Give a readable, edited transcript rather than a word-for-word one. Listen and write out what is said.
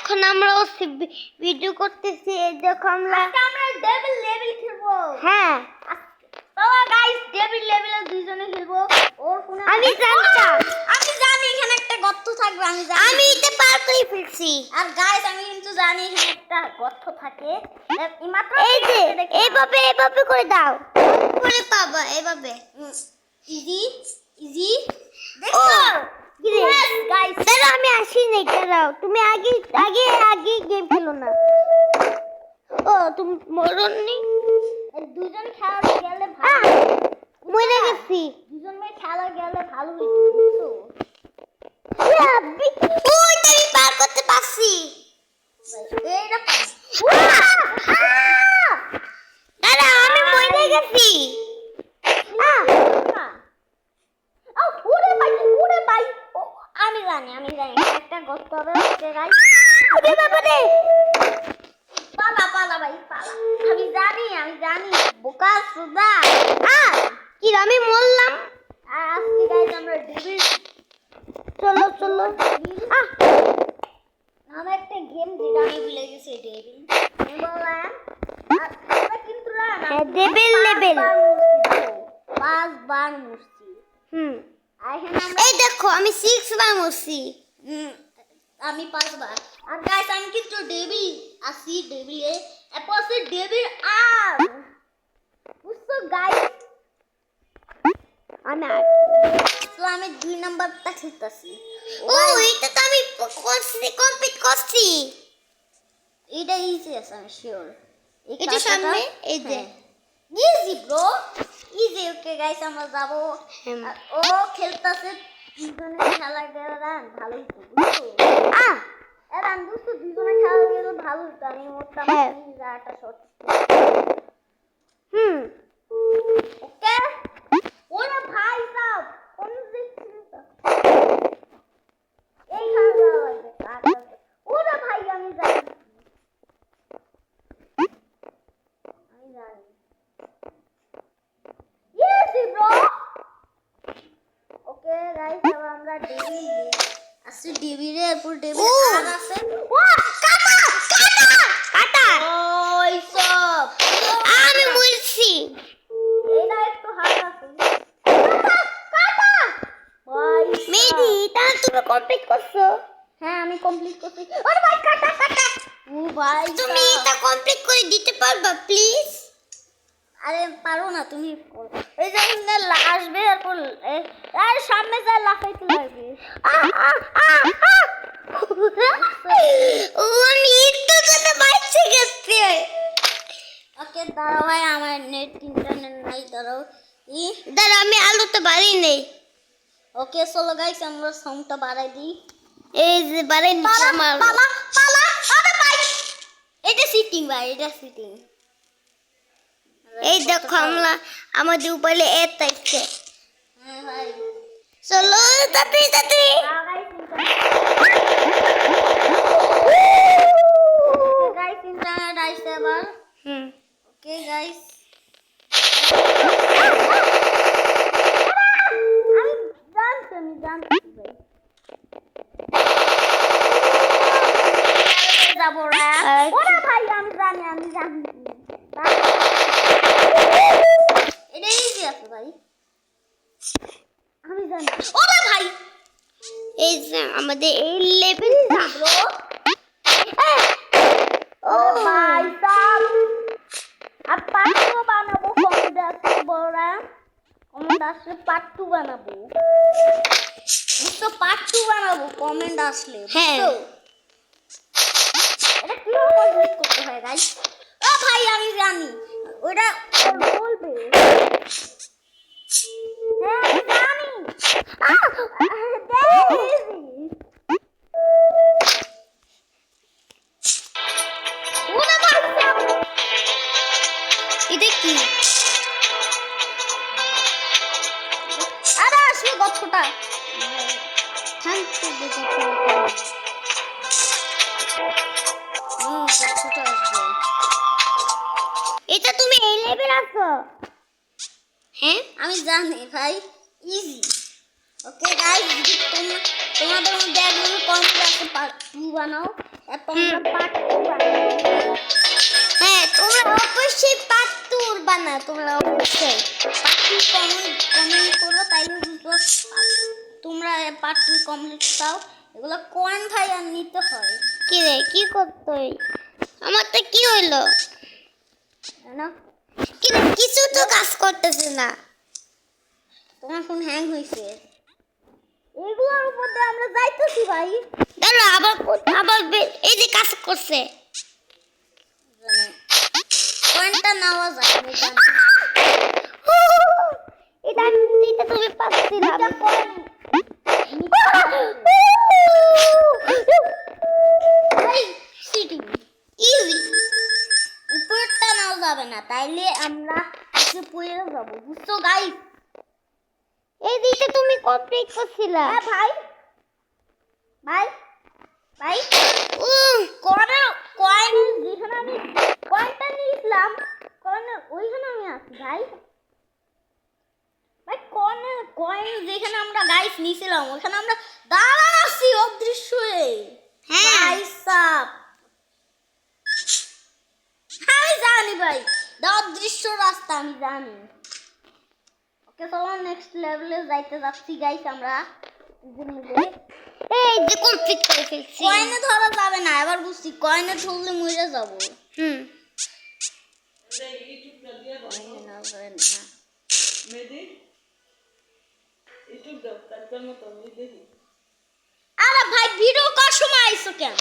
এখন আমরা ভিডিও করতেছি। এই দেখো আমরা ডেভিল লেভেল খেলবো। হ্যাঁ বাবা গাইস ডেভিল লেভেলে দুইজনে খেলবো। ওর ফোনে আমি জানতাম, আমি জানি এখানে একটা গর্ত থাকবে, আমি জানি। আমি এটা পার করে ফেলছি। আর গাইস আমি কিন্তু জানি এখানে একটা গর্ত থাকে। মাত্র এই যে এইভাবে এইভাবে করে দাও, করে পাবা এইভাবে। ইজি ইজি ও দেখো গাইস। দাঁড়াও আমি আসি নাই, দাঁড়াও তুমি আগে আগে আগে গেম খেলো না। ও তুমি মরনি, দুজন খেলা গেলে ভালো। মরে গেছি। দুজন মিলে খেলা গেলে ভালো হইতো। ওইটা আমি পার করতে পারছি। এইটা পাই। দাঁড়াও আমি মরে গেছি। ওরে ভাই আমি জানি একটা গর্ত হবে গাইস। ওরে বাবা রে, পালা ভাই পালা। আমি জানি বোকা সুদা। কি আমি মরলাম। আর আজকে গাইস আমরা ডেভিল চলো চলো। নামে একটা গেম যেটা আমি ভুলে গেছি। ডেভিল আমি বললাম আমরা কিন্তু না ডেভিল লেভেল 5 বার মুছছি। এখানে আমরা এই দেখো আমি 6 বার মরছি। আমি 5 বার। আর গাইস আমি কিন্তু ডেভিল আসি ডেভিলে এরপর সে ডেভিল আর বুঝছো গাইস। আমি তো আমি 2 নাম্বারটা খেলতেছি। ও এটা তো আমি কমপ্লিট করছি। এটা ইজি আছে আমি শিওর। এটা সামনে এই যে easy bro easy. Okay guys আমরা যাব। ও খেলতেছে দুজনে খেলা গেলে ভালোই তো বুঝছো। এরান বুঝছো দুজনে খেলা গেলে ভালো হতো। আমি মরতাম একটা শট। ওকে ওরে ভাই সাহেব কোন দেখছিস তো এই খেলা লাগবে কাটা। ওরে ভাই আমি জানি ইজি ব্রো। ওকে গাইস এবার আমরা ডেভিল আসছে। ডেভিলে এরপর ডেভিল আর আছে। ও কাটা কাটা কাটা। ওই সব আমি মরছি। এটা একটু হার্ড আছে। কাটা কাটা ভাই মেডি তাহলে তুমি কমপ্লিট করছো। হ্যাঁ আমি কমপ্লিট করছি। ওরে ভাই কাটা কাটা। ও ভাই তুমি এটা কমপ্লিট করে দিতে পারবা প্লিজ? আরে পারো না তুমি। এই যে আসবে এরপর আর সামনে যা লাফাইতে লাগবে। ও আমি একটু করে বাইচে গেছি। ওকে দাঁড়াও ভাই আমার নেট ইন্টারনেট নাই। দাঁড়াও দাঁড়া আমি আলোটা বাড়ি নেই। ওকে চলো গাইস আমরা সাউন্ডটা বাড়াই দিই। এই যে বাড়ি নিচে আমার পালা পালা। আরে ভাই এটা সিটিং ভাই এটা সিটিং। এই দেখো আমরা আমাদের উপরে এত আছে। হ্যাঁ ভাই চলো তাড়াতাড়ি তাড়াতাড়ি। গাইস ইন্টারনেট আইছে এবার। ওকে গাইস আমি জানতাম যাবো রে। ওরে ভাই আমি জানি এটা ইজি আছে ভাই আমি জানি। ওরে ভাই এই যে আমাদের এই লেভেল ব্রো। ও ভাই সাব আর পার্ট 2 বানাবো। কমেন্ট আসছে বড়রা কমেন্ট আসলে পার্ট 2 বানাবো। বুঝছো পার্ট 2 বানাবো কমেন্ট আসলে। হ্যাঁ। এটা কিভাবে কমপ্লিট করতে হয় গাইস? ও ভাই আমি জানি ওটা বলবে। হ্যাঁ আমি জানি। এটা কি? আরে আসলে গল্পটা থামতে দেখো। গল্পটা আসবে। এটা তুমি এই লেভেল আছো? হ্যাঁ আমি জানি ভাই ইজি। ওকে গাইস তোমরা তোমাদের মধ্যে একজন কমেন্ট আছে পার্ট 2 বানাও আর তোমরা পার্ট 2 বানাও হ্যাঁ তোমরা অবশ্যই পার্ট 2 বানাও তোমরা অবশ্যই পার্ট 2 কমেন্ট করো তাইলে বুঝবো তোমরা পার্ট 2 কমপ্লিট চাও এগুলো কয়েন ভাই আর নিতে হয় কি রে কি করতে হয় আমার তো কি হইলো না কি রে কিছু তো কাজ করতেছে না তোমার ফোন হ্যাং হয়েছে এগুলোর উপর দিয়ে আমরা যাইতেছি ভাই দাঁড়া আবার এই যে কাজ করছে কয়েনটা নেওয়া যায় এটা তুমি পাচ্ছিলা এটা কয়েন সিটি ইজি উপরটা নেওয়া যাবে না তাইলে আমরা এসে পড়ে যাবো বুঝছো গাইস এই দিকটা তুমি কমপ্লিট করছিলা হ্যাঁ ভাই ভাই ভাই ও কয়েন যেখানে আমি কয়েনটা নিয়েছিলাম কয়েনের ওইখানে আমি আছি ভাই ভাই কয়েন যেখানে আমরা গাইস নিয়েছিলাম ওইখানে আমরা দাঁড়া আছি অদৃশ্য হয়ে হ্যাঁ ভাই সাপ আমি জানি ভাই অদৃশ্য রাস্তা আমি জানি ওকে চলো নেক্সট লেভেলে যাইতে যাচ্ছি গাইস আমরা এই যে কমপ্লিট করে ফেলছি কয়েনে ধরা যাবে না এবার বুঝছি কয়েনে ধরলে মরে যাব হুম কয়েনে না ধরে না আরে ভাই ভিডিও করার সময় আইছো কেন